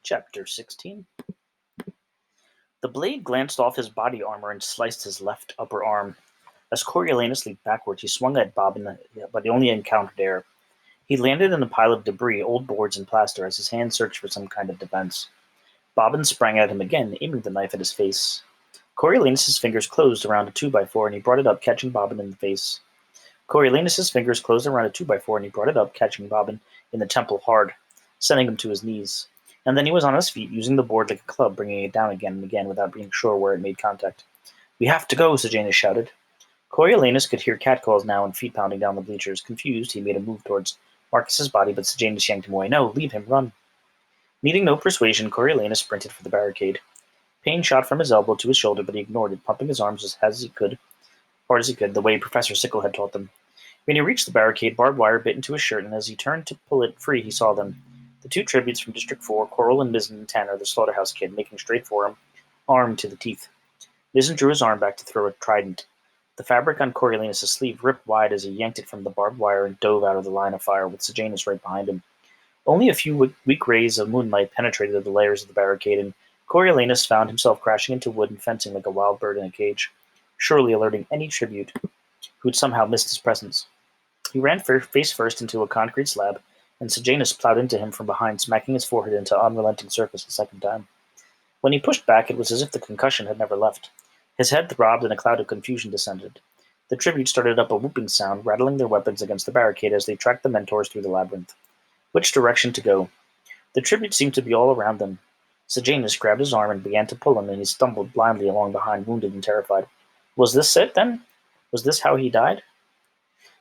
Chapter 16. The blade glanced off his body armor and sliced his left upper arm. As Coriolanus leaped backwards, he swung at Bob, but he only encountered air. He landed in a pile of debris, old boards and plaster, as his hand searched for some kind of defense. Bobbin sprang at him again, aiming the knife at his face. Coriolanus's fingers closed around a 2x4, and he brought it up, catching Bobbin in the face. Coriolanus's fingers closed around a 2x4, and he brought it up, catching Bobbin in the temple hard, sending him to his knees. And then he was on his feet, using the board like a club, bringing it down again and again without being sure where it made contact. "We have to go," Sejanus shouted. Coriolanus could hear catcalls now and feet pounding down the bleachers. Confused, he made a move towards Marcus's body, but Sejanus yanked him away. "No, leave him, run." Needing no persuasion, Coriolanus sprinted for the barricade. Pain shot from his elbow to his shoulder, but he ignored it, pumping his arms as hard as he could, the way Professor Sickle had taught them. When he reached the barricade, barbed wire bit into his shirt, and as he turned to pull it free, he saw them. The two tributes from District 4, Coral and Mizzen and Tanner, the slaughterhouse kid, making straight for him, armed to the teeth. Mizzen drew his arm back to throw a trident. The fabric on Coriolanus' sleeve ripped wide as he yanked it from the barbed wire and dove out of the line of fire, with Sejanus right behind him. Only a few weak rays of moonlight penetrated the layers of the barricade, and Coriolanus found himself crashing into wood and fencing like a wild bird in a cage, surely alerting any tribute who had somehow missed his presence. He ran face first into a concrete slab, and Sejanus plowed into him from behind, smacking his forehead into unrelenting surface a second time. When he pushed back, it was as if the concussion had never left. His head throbbed and a cloud of confusion descended. The tributes started up a whooping sound, rattling their weapons against the barricade as they tracked the mentors through the labyrinth. Which direction to go? The tributes seemed to be all around them. Sejanus grabbed his arm and began to pull him, and he stumbled blindly along behind, wounded and terrified. Was this it, then? Was this how he died?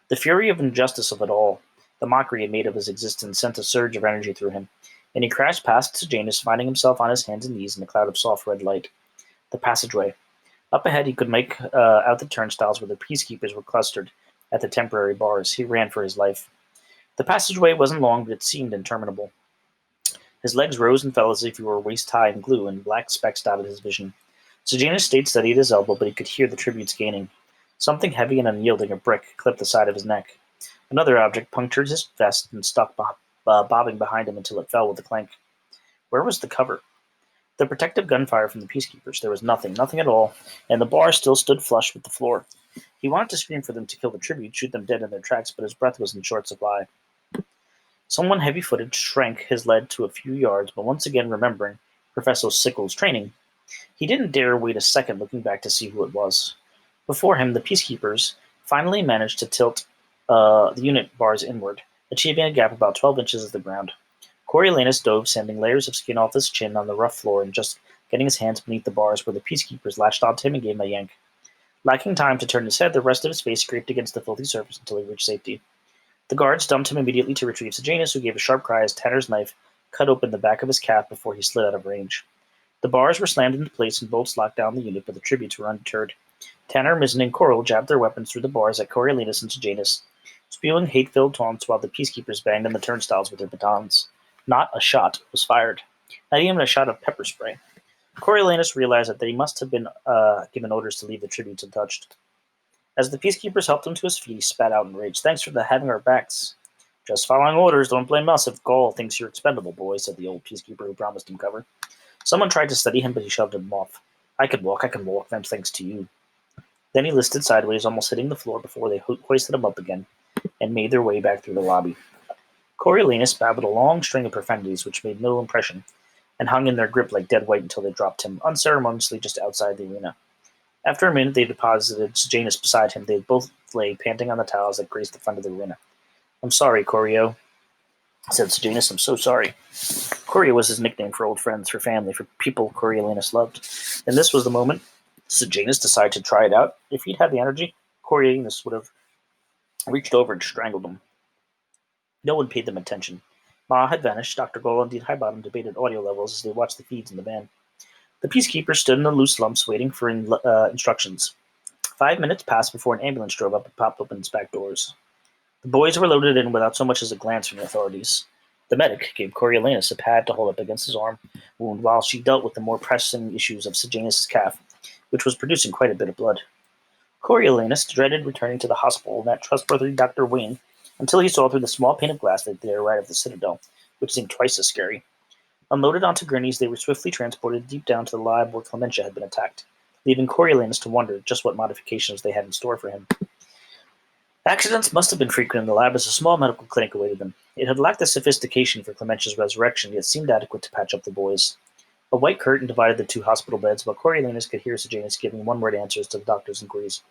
The fury of injustice of it all, the mockery it made of his existence, sent a surge of energy through him, and he crashed past Sejanus, finding himself on his hands and knees in a cloud of soft red light. The passageway. Up ahead, he could make out the turnstiles where the peacekeepers were clustered at the temporary bars. He ran for his life. The passageway wasn't long, but it seemed interminable. His legs rose and fell as if he were waist-high in glue, and black specks dotted his vision. Sejanus stayed steady at his elbow, but he could hear the tributes gaining. Something heavy and unyielding, a brick, clipped the side of his neck. Another object punctured his vest and stuck bobbing behind him until it fell with a clank. Where was the cover? The protective gunfire from the peacekeepers. There was nothing at all, and the bar still stood flush with the floor. He wanted to scream for them to kill the tribute, shoot them dead in their tracks, but his breath was in short supply. Someone heavy-footed shrank his lead to a few yards, but once again remembering Professor Sickle's training, he didn't dare wait a second looking back to see who it was. Before him, the peacekeepers finally managed to tilt the unit bars inward, achieving a gap about 12 inches of the ground. Coriolanus dove, sanding layers of skin off his chin on the rough floor and just getting his hands beneath the bars where the peacekeepers latched onto him and gave him a yank. Lacking time to turn his head, the rest of his face scraped against the filthy surface until he reached safety. The guards dumped him immediately to retrieve Sejanus, who gave a sharp cry as Tanner's knife cut open the back of his cap before he slid out of range. The bars were slammed into place and bolts locked down the unit, but the tributes were undeterred. Tanner, Mizzen, and Coral jabbed their weapons through the bars at Coriolanus and Sejanus, spewing hate-filled taunts while the peacekeepers banged on the turnstiles with their batons. Not a shot was fired, not even a shot of pepper spray. Coriolanus realized that they must have been given orders to leave the tributes untouched. As the peacekeepers helped him to his feet, he spat out in rage. "Thanks for having our backs." "Just following orders. Don't blame us if Gaul thinks you're expendable, boy," said the old peacekeeper who promised him cover. Someone tried to steady him, but he shoved him off. I can walk, thanks to you." Then he listed sideways, almost hitting the floor before they hoisted him up again, and made their way back through the lobby. Coriolanus babbled a long string of profanities which made no impression, and hung in their grip like dead weight until they dropped him unceremoniously just outside the arena. After a minute, they deposited Sejanus beside him. They both lay panting on the tiles that graced the front of the arena. "I'm sorry, Corio," said Sejanus. "I'm so sorry." Corio was his nickname for old friends, for family, for people Coriolanus loved. And this was the moment Sejanus decided to try it out. If he'd had the energy, Coriolanus would have reached over and strangled him. No one paid them attention. Ma had vanished. Dr. Gold and Dean Highbottom debated audio levels as they watched the feeds in the van. The peacekeepers stood in the loose lumps waiting for instructions. 5 minutes passed before an ambulance drove up and popped open its back doors. The boys were loaded in without so much as a glance from the authorities. The medic gave Coriolanus a pad to hold up against his arm wound while she dealt with the more pressing issues of Sejanus' calf, which was producing quite a bit of blood. Coriolanus dreaded returning to the hospital and that trustworthy Dr. Wayne until he saw through the small pane of glass that they arrived at the Citadel, which seemed twice as scary. Unloaded onto gurneys, they were swiftly transported deep down to the lab where Clementia had been attacked, leaving Coriolanus to wonder just what modifications they had in store for him. Accidents must have been frequent in the lab as a small medical clinic awaited them. It had lacked the sophistication for Clementia's resurrection, yet seemed adequate to patch up the boys. A white curtain divided the two hospital beds, but Coriolanus could hear Sejanus giving one-word answers to the doctor's inquiries.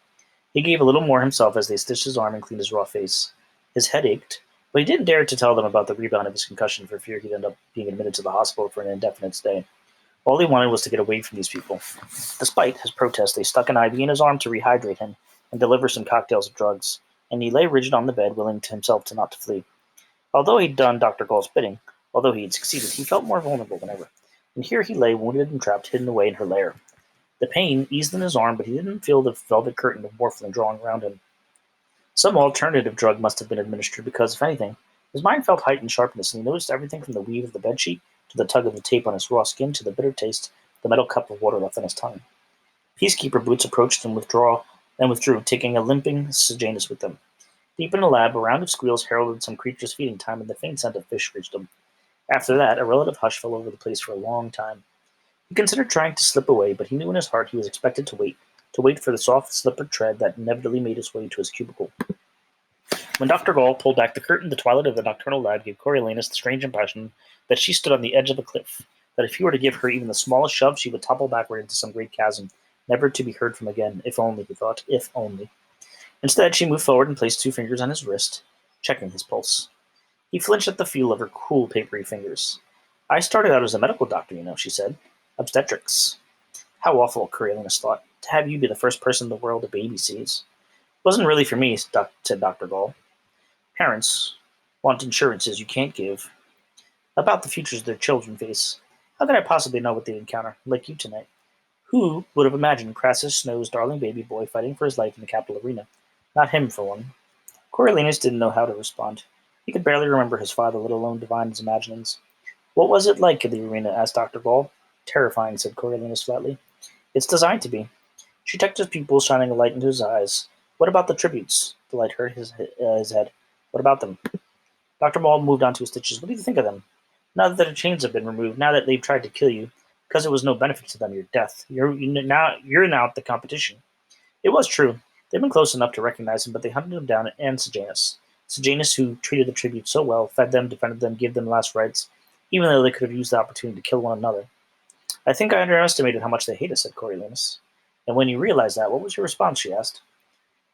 He gave a little more himself as they stitched his arm and cleaned his raw face. His head ached, but he didn't dare to tell them about the rebound of his concussion for fear he'd end up being admitted to the hospital for an indefinite stay. All he wanted was to get away from these people. Despite his protest, they stuck an IV in his arm to rehydrate him and deliver some cocktails of drugs, and he lay rigid on the bed, willing to himself to not to flee. Although he'd done Dr. Gall's bidding, although he had succeeded, he felt more vulnerable than ever. And here he lay, wounded and trapped, hidden away in her lair. The pain eased in his arm, but he didn't feel the velvet curtain of morphine drawing around him. Some alternative drug must have been administered because, if anything, his mind felt heightened sharpness, and he noticed everything from the weave of the bedsheet to the tug of the tape on his raw skin to the bitter taste of the metal cup of water left on his tongue. Peacekeeper Boots approached and withdrew, taking a limping Sejanus with them. Deep in the lab, a round of squeals heralded some creature's feeding time, and the faint scent of fish reached him. After that, a relative hush fell over the place for a long time. He considered trying to slip away, but he knew in his heart he was expected to wait for the soft, slippered tread that inevitably made its way to his cubicle. When Dr. Gall pulled back the curtain, the twilight of the nocturnal lab gave Coriolanus the strange impression that she stood on the edge of a cliff, that if he were to give her even the smallest shove, she would topple backward into some great chasm, never to be heard from again. If only, he thought, if only. Instead, she moved forward and placed 2 fingers on his wrist, checking his pulse. He flinched at the feel of her cool, papery fingers. "I started out as a medical doctor, you know," she said. "Obstetrics." How awful, Coriolanus thought, to have you be the first person in the world a baby sees. "It wasn't really for me," said Dr. Gall. "Parents want insurances you can't give about the futures their children face. How could I possibly know what they'd encounter, like you tonight? Who would have imagined Crassus Snow's darling baby boy fighting for his life in the capital arena? Not him, for one." Coriolanus didn't know how to respond. He could barely remember his father, let alone divine his imaginings. "What was it like in the arena?" asked Dr. Gall. "Terrifying," said Coriolanus flatly. "It's designed to be." She checked his pupils, shining a light into his eyes. "What about the tributes?" The light hurt his head. "What about them?" Dr. Maul moved on to his stitches. "What do you think of them? Now that their chains have been removed, now that they've tried to kill you, because it was no benefit to them, your death. You're now the competition." It was true. They'd been close enough to recognize him, but they hunted him down, and Sejanus. Sejanus, who treated the tribute so well, fed them, defended them, gave them last rites, even though they could have used the opportunity to kill one another. "I think I underestimated how much they hate us," said Coriolanus. "And when you realized that, what was your response?" she asked.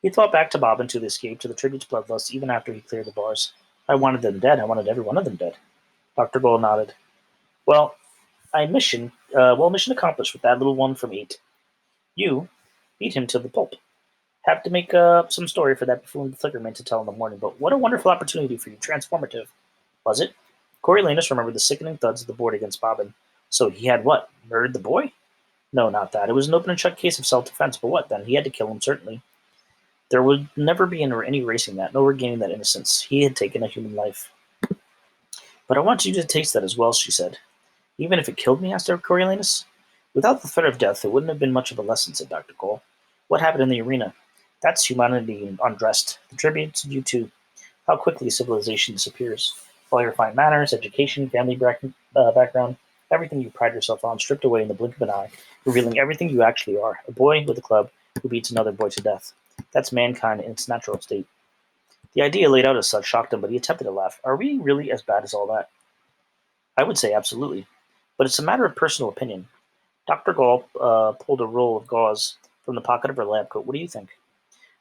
He thought back to Bobbin, to the escape, to the tribute's bloodlust, even after he cleared the bars. "I wanted them dead. I wanted every one of them dead." Dr. Gold nodded. Well, mission accomplished with that little one from 8. You beat him to the pulp. Have to make up some story for that before the Flickerman to tell in the morning, but what a wonderful opportunity for you. Transformative. Was it? Coriolanus remembered the sickening thuds of the board against Bobbin. So he had what? Murdered the boy? No, not that. It was an open and shut case of self-defense, but what then? He had to kill him, certainly. There would never be any erasing that, no regaining that innocence. He had taken a human life. "But I want you to taste that as well," she said. "Even if it killed me?" asked Coriolanus. "Without the threat of death, it wouldn't have been much of a lesson," said Dr. Cole. "What happened in the arena? That's humanity undressed. The tributes of you too. How quickly civilization disappears. All your fine manners, education, family background, everything you pride yourself on, stripped away in the blink of an eye, revealing everything you actually are, a boy with a club who beats another boy to death. That's mankind in its natural state." The idea laid out as such shocked him, but he attempted to laugh. "Are we really as bad as all that?" "I would say absolutely. But it's a matter of personal opinion." Dr. Gall pulled a roll of gauze from the pocket of her lab coat. "What do you think?"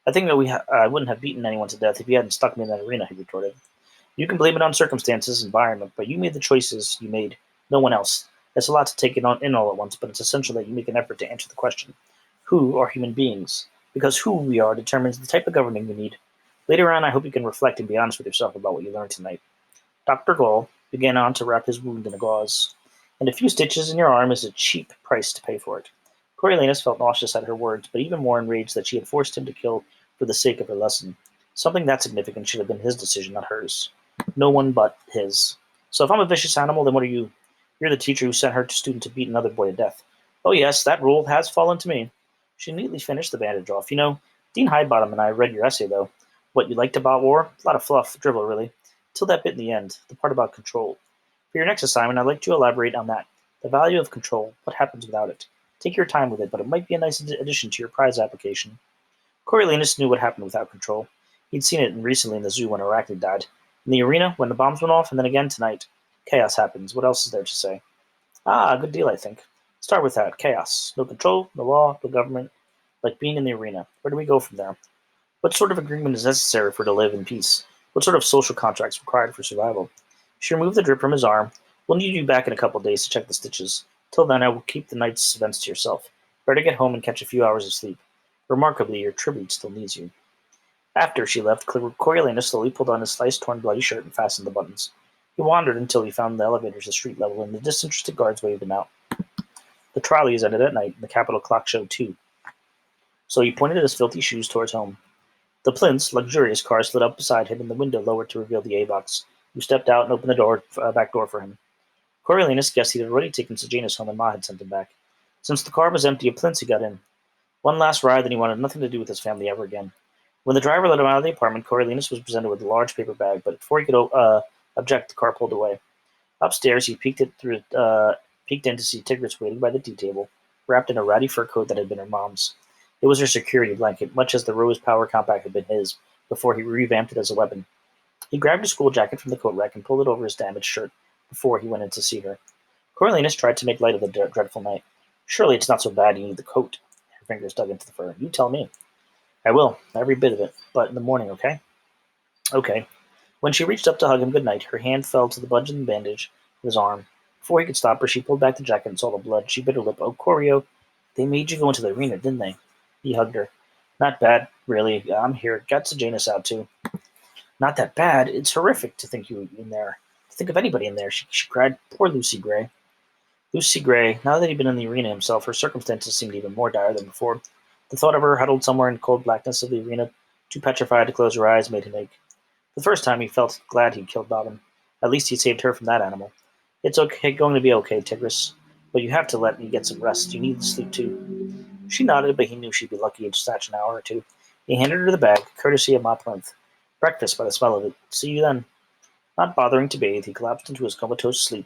"I think that I wouldn't have beaten anyone to death if you hadn't stuck me in that arena," he retorted. "You can blame it on circumstances, environment, but you made the choices you made. No one else. It's a lot to take in all at once, but it's essential that you make an effort to answer the question. Who are human beings? Because who we are determines the type of governing we need. Later on, I hope you can reflect and be honest with yourself about what you learned tonight." Dr. Gall began on to wrap his wound in a gauze. "And a few stitches in your arm is a cheap price to pay for it." Coriolanus felt nauseous at her words, but even more enraged that she had forced him to kill for the sake of her lesson. Something that significant should have been his decision, not hers. No one but his. "So if I'm a vicious animal, then what are you? You're the teacher who sent her student to beat another boy to death." "Oh yes, that rule has fallen to me." She neatly finished the bandage off. "You know, Dean Highbottom and I read your essay, though. What you liked about war? A lot of fluff, drivel, really. Till that bit in the end, the part about control. For your next assignment, I'd like to elaborate on that. The value of control. What happens without it? Take your time with it, but it might be a nice addition to your prize application. Coriolanus knew what happened without control. He'd seen it recently in the zoo when Arachnid died. In the arena, when the bombs went off, and then again tonight. Chaos happens. What else is there to say? Ah, good deal, I think. Start with that. Chaos. No control, no law, no government. Like being in the arena. Where do we go from there? What sort of agreement is necessary for to live in peace? What sort of social contracts required for survival? She removed the drip from his arm. We'll need you back in a couple of days to check the stitches. Till then, I will keep the night's events to yourself. Better get home and catch a few hours of sleep. Remarkably, your tribute still needs you. After she left, Coriolanus slowly pulled on his sliced, torn, bloody shirt and fastened the buttons. He wandered until he found the elevators at street level, and the disinterested guards waved him out. The trolleys ended at night, and the capital clock showed 2. So he pointed his filthy shoes towards home. The Plinth's luxurious car slid up beside him, and the window lowered to reveal the A-box, who stepped out and opened the back door for him. Coriolanus guessed he'd already taken Sejanus home and Ma had sent him back. Since the car was empty of Plinths, he got in. One last ride, then he wanted nothing to do with his family ever again. When the driver let him out of the apartment, Coriolanus was presented with a large paper bag, but before he could object, the car pulled away. Upstairs, he peeked in to see Tigris waiting by the tea table, wrapped in a ratty fur coat that had been her mom's. It was her security blanket, much as the Rose Power Compact had been his, before he revamped it as a weapon. He grabbed his school jacket from the coat rack and pulled it over his damaged shirt before he went in to see her. Coriolanus tried to make light of the dreadful night. Surely it's not so bad you need the coat. Her fingers dug into the fur. You tell me. I will, every bit of it, but in the morning, okay? Okay. When she reached up to hug him goodnight, her hand fell to the budging bandage of his arm. Before he could stop her, she pulled back the jacket and saw the blood. She bit her lip. Oh, Corio, they made you go into the arena, didn't they? He hugged her. Not bad, really. I'm here. Got Sejanus out, too. Not that bad. It's horrific to think you in there. To think of anybody in there, she cried. Poor Lucy Gray. Lucy Gray, now that he'd been in the arena himself, her circumstances seemed even more dire than before. The thought of her huddled somewhere in the cold blackness of the arena, too petrified to close her eyes, made him ache. For the first time, he felt glad he'd killed Bobbin. At least he'd saved her from that animal. It's okay, going to be okay, Tigris. But you have to let me get some rest. You need to sleep, too. She nodded, but he knew she'd be lucky in such an hour or two. He handed her the bag, courtesy of Ma Plinth. Breakfast, by the smell of it. See you then. Not bothering to bathe, he collapsed into his comatose sleep,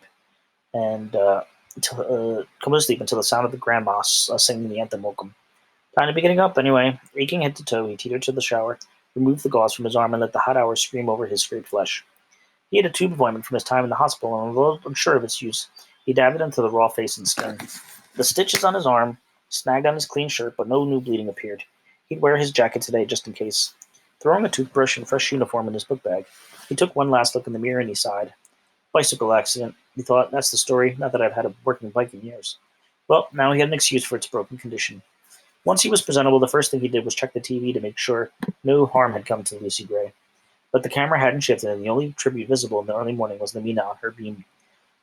until the sound of the grandma singing the anthem woke him. Time to be getting up, anyway. Aching head to toe, he teetered to the shower, removed the gauze from his arm, and let the hot hours scream over his scraped flesh. He had a tube of ointment from his time in the hospital, and although unsure of its use, he dabbed it into the raw face and skin. The stitches on his arm snagged on his clean shirt, but no new bleeding appeared. He'd wear his jacket today just in case. Throwing a toothbrush and fresh uniform in his book bag, he took one last look in the mirror and he sighed. Bicycle accident, he thought. That's the story. Not that I've had a working bike in years. Well, now he had an excuse for its broken condition. Once he was presentable, the first thing he did was check the TV to make sure no harm had come to Lucy Gray. But the camera hadn't shifted, and the only tribute visible in the early morning was the Mina on her beam.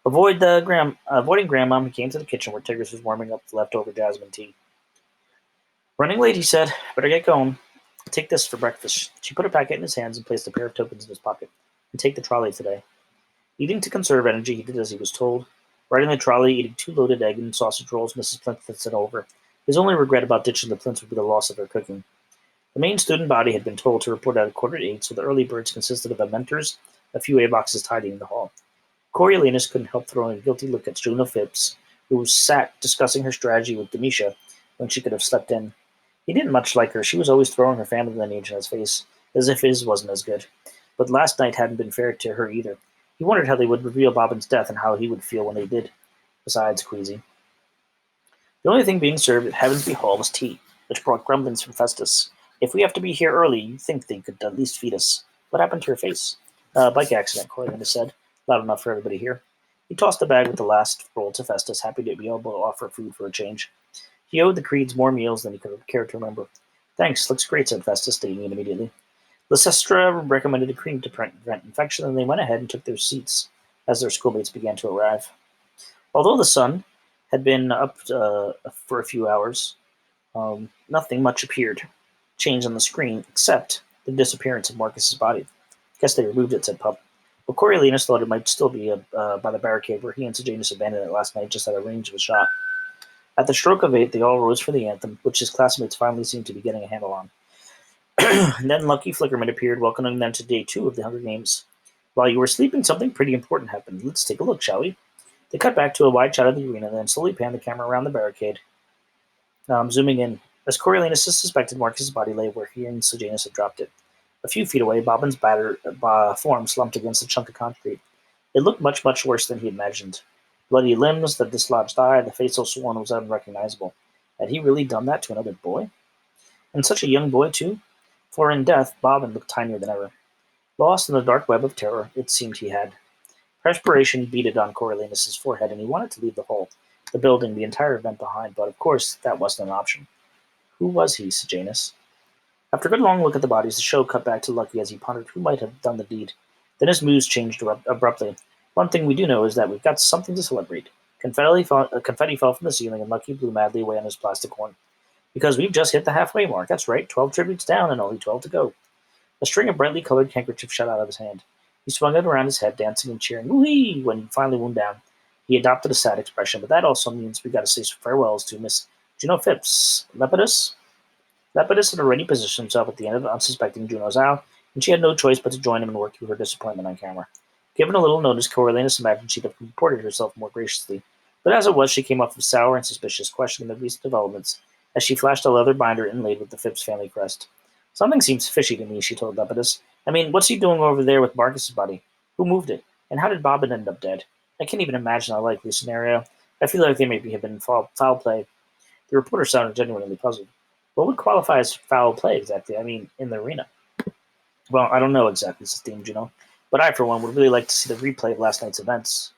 Avoiding Grandmom, he came to the kitchen where Tigris was warming up the leftover jasmine tea. Running late, he said. Better get going. Take this for breakfast. She put a packet in his hands and placed a pair of tokens in his pocket. And take the trolley today. Eating to conserve energy, he did as he was told. Riding the trolley, eating 2 loaded egg and sausage rolls Mrs. Plinth had sent over. His only regret about ditching the Plinths would be the loss of her cooking. The main student body had been told to report at 7:45, so the early birds consisted of the mentors, a few A-boxes tidying the hall. Coriolanus couldn't help throwing a guilty look at Juno Phipps, who sat discussing her strategy with Demetia when she could have slept in. He didn't much like her. She was always throwing her family lineage in his face, as if his wasn't as good. But last night hadn't been fair to her either. He wondered how they would reveal Bobbin's death and how he would feel when they did. Besides, queasy. The only thing being served at Heavensby Hall was tea, which brought grumblings from Festus. If we have to be here early, you'd think they could at least feed us. What happened to your face? Bike accident, Coriolanus said, loud enough for everybody here. He tossed the bag with the last roll to Festus, happy to be able to offer food for a change. He owed the Creeds more meals than he could have cared to remember. Thanks, looks great, said Festus, taking it immediately. Leicester recommended a cream to prevent infection, and they went ahead and took their seats as their schoolmates began to arrive. Although the sun had been up for a few hours, nothing much appeared changed on the screen except the disappearance of Marcus's body. Guess they removed it, said Pup. But Coriolanus thought it might still be by the barricade where he and Sejanus abandoned it last night just at a range of a shot. At the stroke of 8, they all rose for the anthem, which his classmates finally seemed to be getting a handle on. And then Lucky Flickerman appeared, welcoming them to day 2 of the Hunger Games. While you were sleeping, something pretty important happened. Let's take a look, shall we? They cut back to a wide shot of the arena, then slowly panned the camera around the barricade, zooming in. As Coriolanus suspected, Marcus's body lay where he and Sejanus had dropped it. A few feet away, Bobbin's battered form slumped against a chunk of concrete. It looked much, much worse than he imagined. Bloody limbs, the dislodged eye, the face so swollen was unrecognizable. Had he really done that to another boy? And such a young boy, too? For in death, Bobbin looked tinier than ever. Lost in the dark web of terror, it seemed he had. Perspiration beaded on Coriolanus's forehead, and he wanted to leave the hole, the building, the entire event behind, but of course that wasn't an option. Who was he, Sejanus? After a good long look at the bodies, the show cut back to Lucky as he pondered who might have done the deed. Then his mood changed abruptly. One thing we do know is that we've got something to celebrate. Confetti fell from the ceiling, and Lucky blew madly away on his plastic horn. Because we've just hit the halfway mark. That's right, 12 tributes down and only 12 to go. A string of brightly colored handkerchiefs shot out of his hand. He swung it around his head, dancing and cheering, woo-hee, when he finally wound down. He adopted a sad expression, but that also means we got to say farewells to Miss Juno Phipps. Lepidus had already positioned himself at the end of the unsuspecting Juno's aisle, and she had no choice but to join him and work through her disappointment on camera. Given a little notice, Coriolanus imagined she'd have comported herself more graciously, but as it was, she came off sour and suspicious, questioning the recent developments as she flashed a leather binder inlaid with the Phipps family crest. Something seems fishy to me, she told Lepidus. I mean, what's he doing over there with Marcus's body? Who moved it? And how did Bobbin end up dead? I can't even imagine a likely scenario. I feel like they maybe have been foul play. The reporter sounded genuinely puzzled. What would qualify as foul play exactly? I mean, in the arena. Well, I don't know exactly, says Dame Juno, but I, for one, would really like to see the replay of last night's events.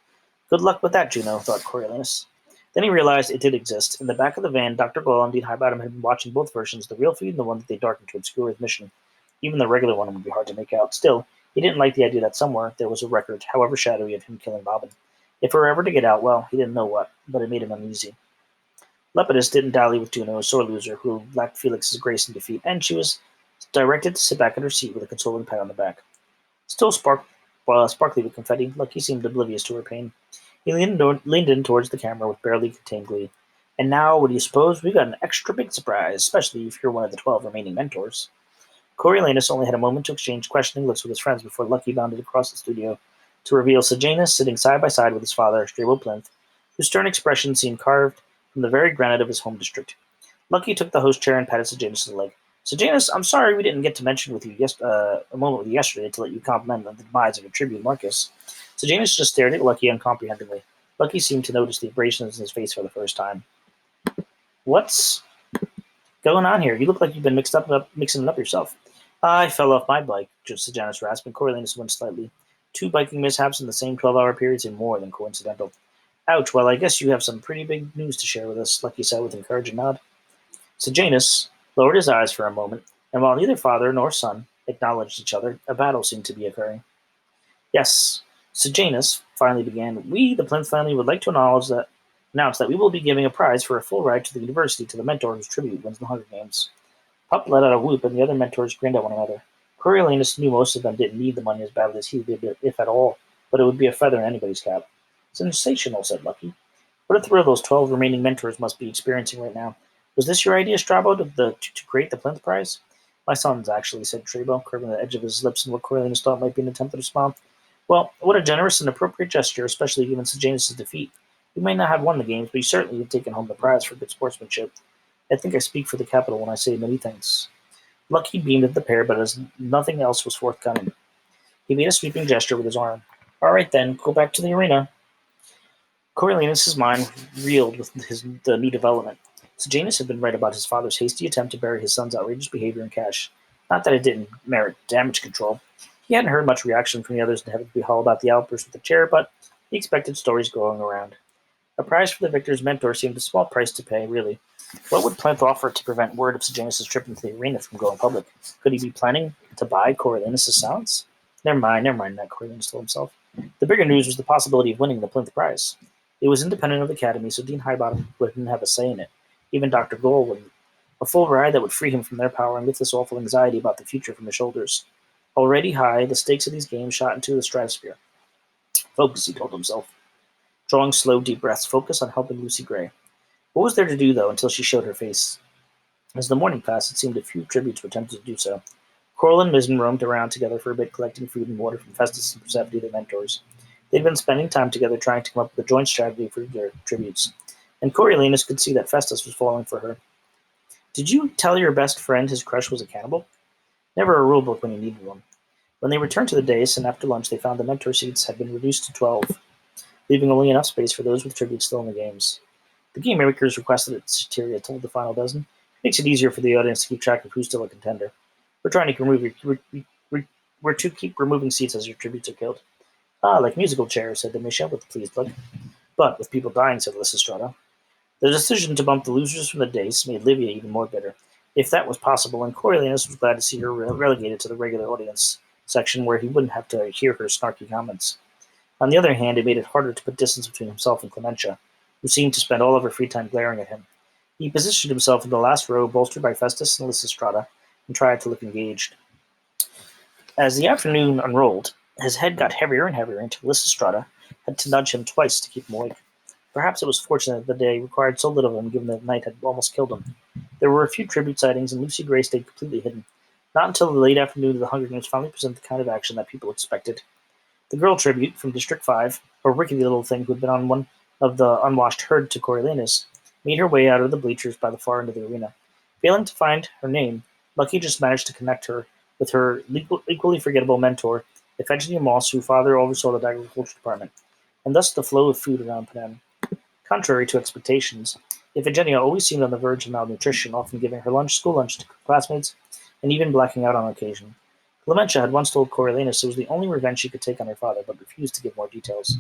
Good luck with that, Juno, thought Coriolanus. Then he realized it did exist. In the back of the van, Dr. Goll and Dean Highbottom had been watching both versions, the real feed and the one that they darkened to obscure his mission. Even the regular one would be hard to make out. Still, he didn't like the idea that somewhere there was a record, however shadowy, of him killing Bobbin. If it were ever to get out, well, he didn't know what, but it made him uneasy. Lepidus didn't dally with Juno, a sore loser who lacked Felix's grace in defeat, and she was directed to sit back in her seat with a consoling pat on the back. Still sparkly with confetti, Lucky seemed oblivious to her pain. He leaned in towards the camera with barely contained glee. And now, what do you suppose? We've got an extra big surprise, especially if you're one of the 12 remaining mentors. Coriolanus only had a moment to exchange questioning looks with his friends before Lucky bounded across the studio to reveal Sejanus sitting side by side with his father, Strabo Plinth, whose stern expression seemed carved from the very granite of his home district. Lucky took the host chair and patted Sejanus' leg. Sejanus, I'm sorry we didn't get to mention with you a moment with you yesterday to let you compliment on the demise of your tribute, Marcus. Sejanus just stared at Lucky uncomprehendingly. Lucky seemed to notice the abrasions in his face for the first time. What's going on here? You look like you've been mixing it up yourself. I fell off my bike, Sejanus rasped, and Coriolanus winced slightly. 2 biking mishaps in the same 12-hour period seem more than coincidental. Ouch, well, I guess you have some pretty big news to share with us, Lucky said with an encouraging nod. Sejanus lowered his eyes for a moment, and while neither father nor son acknowledged each other, a battle seemed to be occurring. Yes, Sejanus finally began. We, the Plinth family, would like to announce that we will be giving a prize for a full ride to the university to the mentor whose tribute wins the Hunger Games. Pup let out a whoop, and the other mentors grinned at one another. Coriolanus knew most of them didn't need the money as badly as he did, if at all, but it would be a feather in anybody's cap. Sensational, said Lucky. What a thrill those 12 remaining mentors must be experiencing right now. Was this your idea, Strabo, to create the Plinth Prize? My son's, actually, said Strabo, curving the edge of his lips in what Coriolanus thought might be an attempt at a smile. Well, what a generous and appropriate gesture, especially given Sejanus' defeat. You may not have won the games, but you certainly have taken home the prize for good sportsmanship. I think I speak for the capital when I say many thanks. Lucky beamed at the pair, but as nothing else was forthcoming, he made a sweeping gesture with his arm. All right, then, go back to the arena. Coriolanus' mind reeled with the new development. Sejanus had been right about his father's hasty attempt to bury his son's outrageous behavior in cash. Not that it didn't merit damage control. He hadn't heard much reaction from the others in Heavenly Hall about the outburst with the chair, but he expected stories going around. A prize for the victor's mentor seemed a small price to pay, really. What would Plinth offer to prevent word of Sejanus' trip into the arena from going public? Could he be planning to buy Coriolanus' silence? Never mind that, Coriolanus told himself. The bigger news was the possibility of winning the Plinth Prize. It was independent of the Academy, so Dean Highbottom wouldn't have a say in it. Even Dr. Goll wouldn't. A full ride that would free him from their power and lift this awful anxiety about the future from his shoulders. Already high, the stakes of these games shot into the stratosphere. Focus, he told himself. Drawing slow, deep breaths, focus on helping Lucy Gray. What was there to do, though, until she showed her face? As the morning passed, it seemed a few tributes were tempted to do so. Coral and Mizzen roamed around together for a bit, collecting food and water from Festus and Persephone, their mentors. They'd been spending time together trying to come up with a joint strategy for their tributes, and Coriolanus could see that Festus was falling for her. Did you tell your best friend his crush was a cannibal? Never a rule book when you needed one. When they returned to the dais and after lunch, they found the mentor seats had been reduced to 12, leaving only enough space for those with tributes still in the games. The game makers requested that Satyria told the final dozen. It makes it easier for the audience to keep track of who's still a contender. We're trying to we're to keep removing seats as your tributes are killed. Ah, like musical chairs, said Demisha with a pleased look. But with people dying, said Lysistrata. The decision to bump the losers from the dais made Livia even more bitter. If that was possible, and Coriolanus was glad to see her relegated to the regular audience section where he wouldn't have to hear her snarky comments. On the other hand, it made it harder to put distance between himself and Clementia, who seemed to spend all of her free time glaring at him. He positioned himself in the last row, bolstered by Festus and Lysistrata, and tried to look engaged. As the afternoon unrolled, his head got heavier and heavier until Lysistrata had to nudge him twice to keep him awake. Perhaps it was fortunate that the day required so little of him, given that the night had almost killed him. There were a few tribute sightings, and Lucy Gray stayed completely hidden. Not until the late afternoon did the Hunger Games finally present the kind of action that people expected. The girl tribute from District 5, a rickety little thing who had been on one of the unwashed herd to Coriolanus, made her way out of the bleachers by the far end of the arena. Failing to find her name, Lucky just managed to connect her with her equally forgettable mentor, Iphigenia Moss, whose father oversaw the agriculture department, and thus the flow of food around Panem. Contrary to expectations, Iphigenia always seemed on the verge of malnutrition, often giving her school lunch to classmates, and even blacking out on occasion. Clementia had once told Coriolanus it was the only revenge she could take on her father, but refused to give more details.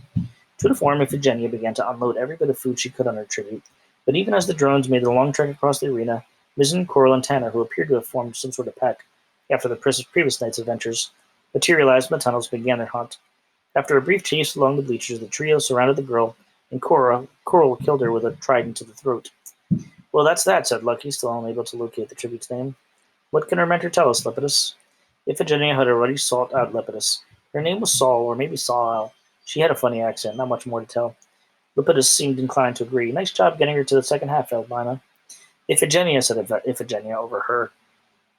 True to form, Iphigenia began to unload every bit of food she could on her tribute, but even as the drones made the long trek across the arena, Mizzen, Coral, and Tanner, who appeared to have formed some sort of pact after the previous night's adventures, materialized in the tunnels and began their hunt. After a brief chase along the bleachers, the trio surrounded the girl, and Coral killed her with a trident to the throat. Well, that's that, said Lucky, still unable to locate the tribute's name. What can our mentor tell us, Lepidus? Iphigenia had already sought out Lepidus. Her name was Saul, or maybe Saul. She had a funny accent, not much more to tell. Lepidus seemed inclined to agree. Nice job getting her to the second half, Eldmina. Iphigenia, said Iphigenia over her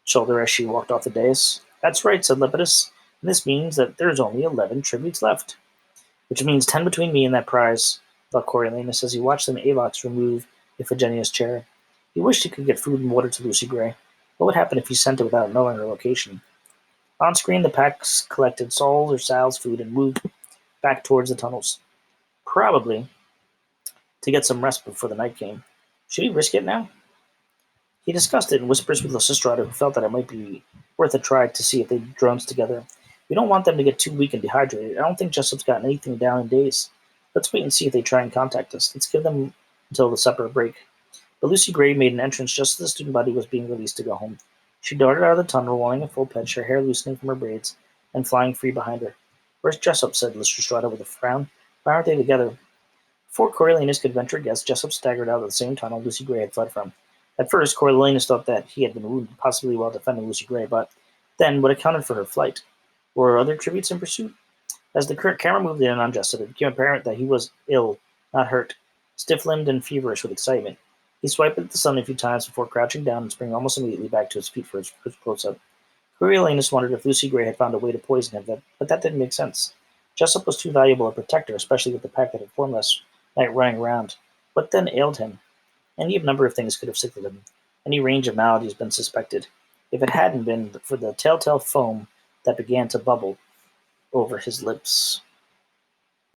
shoulder as she walked off the dais. That's right, said Lepidus. And this means that there's only 11 tributes left. Which means 10 between me and that prize, thought Coriolanus as he watched the Avox remove Iphigenia's chair. He wished he could get food and water to Lucy Gray. What would happen if he sent it without knowing her location? On screen, the packs collected Saul's or Sal's food and moved back towards the tunnels. Probably to get some rest before the night came. Should he risk it now? He discussed it in whispers with Lysistrata, who felt that it might be worth a try to see if they drones together. We don't want them to get too weak and dehydrated. I don't think Jessup's gotten anything down in days. Let's wait and see if they try and contact us. Let's give them until the supper break. But Lucy Gray made an entrance just as the student body was being released to go home. She darted out of the tunnel, rolling a full pitch, her hair loosening from her braids, and flying free behind her. Where's Jessup? Said Lysistrata with a frown. Why aren't they together? Before Coriolanus could venture a guess, Jessup staggered out of the same tunnel Lucy Gray had fled from. At first, Coriolanus thought that he had been wounded, possibly while defending Lucy Gray, but then what accounted for her flight? Were other tributes in pursuit? As the camera moved in on Jessup, it became apparent that he was ill, not hurt, stiff-limbed and feverish with excitement. He swiped at the sun a few times before crouching down and springing almost immediately back to his feet for his close-up. Coriolanus wondered if Lucy Gray had found a way to poison him, but that didn't make sense. Jessup was too valuable a protector, especially with the pack that had formed last night running around. What then ailed him? Any number of things could have sickened him. Any range of maladies been suspected, if it hadn't been for the telltale foam that began to bubble over his lips.